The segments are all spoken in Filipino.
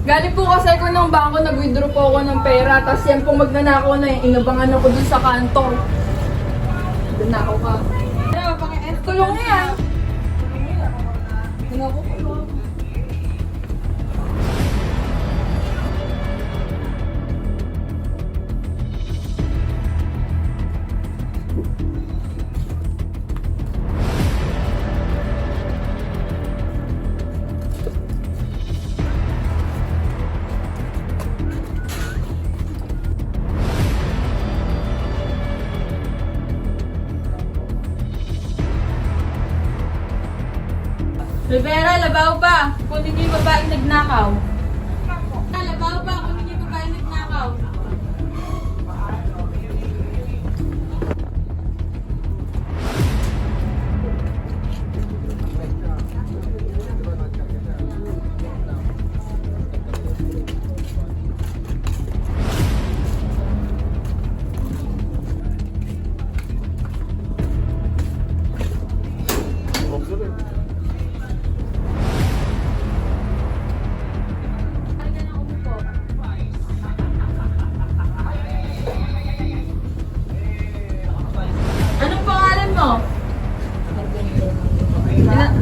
Galing po kasi ako ng bangko, nag-withdraw po ako ng pera. Tapos yan pong magnanakaw na inabangan ako dun sa kantor. Magnanakaw ka. Ano, tulong niya. Tingnan ko. Rivera, labaw pa! Kunin niyo yung babaeng nagnakaw. Labaw pa! Kunin niyo yung babaeng nagnakaw. Anong pangalan mo?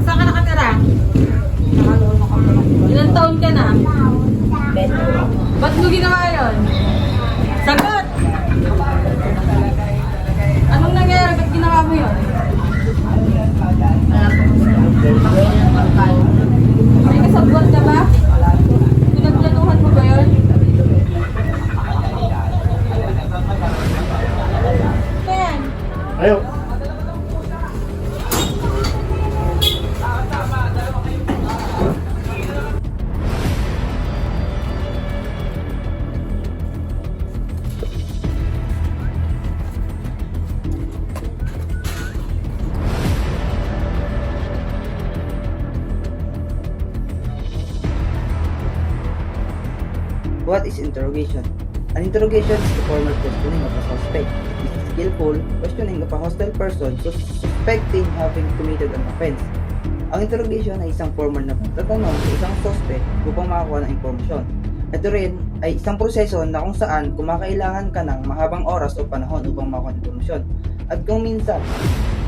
Saan ka nakatira? Ilang taon ka na? Ba't mo ginawa yun? Sagot! Anong nangyari? Ba't ginawa mo yun? May kasabwat ka ba? Pinagplanuhan mo ba yun? Ayan. Ayaw. What is interrogation? An interrogation is the formal questioning of a suspect. It is skillful questioning of a hostile person suspecting having committed an offense. Ang interrogation ay isang formal na pagtatanong sa isang suspect upang makakuha ng impormasyon. Ito rin ay isang proseso na kung saan kumakailangan ka ng mahabang oras o panahon upang makakuha ng impormasyon. At kung minsan,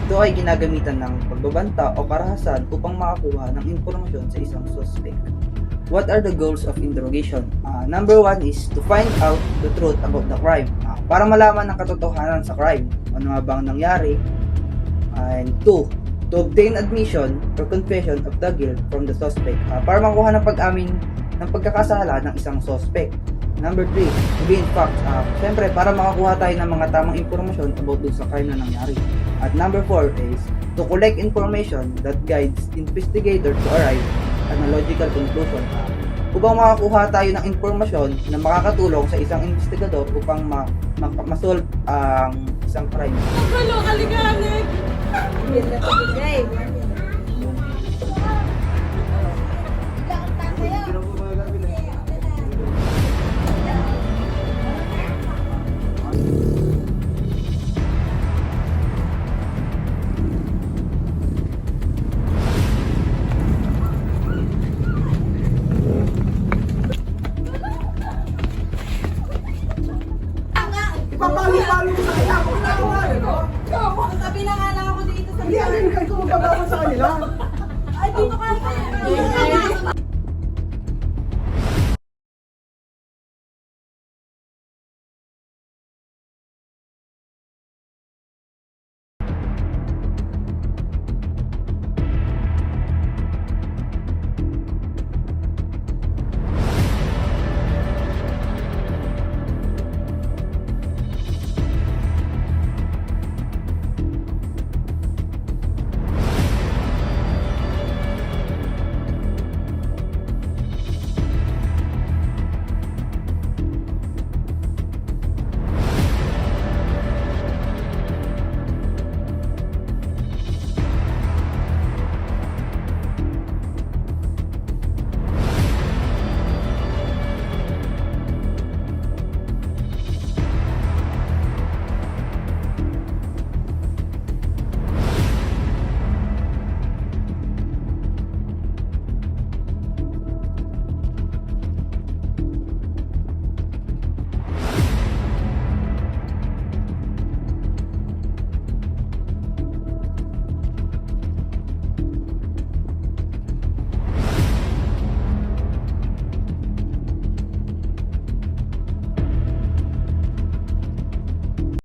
ito ay ginagamitan ng pagbabanta o karahasan upang makakuha ng impormasyon sa isang suspect. What are the goals of interrogation? Number 1 is to find out the truth about the crime. Para malaman ang katotohanan sa crime. Ano nga bang nangyari? And 2, to obtain admission or confession of the guilt from the suspect. Para makuha ng pag-amin ng pagkakasala ng isang suspect. Number 3, to gain facts. Siyempre, para makakuha tayo ng mga tamang impormasyon about dun sa crime na nangyari. At number 4 is to collect information that guides investigator to arrive at a logical conclusion. Upang makakuha tayo ng impormasyon na makakatulong sa isang investigador upang ma-solve ang isang crime. Hello, kaliganig! Ipapalo-palo mo sa kanya ako na ako Sabi na nga lang ako dito sa Hindi, ano yung ko magbabawan sa kanila? Ay, dito ka.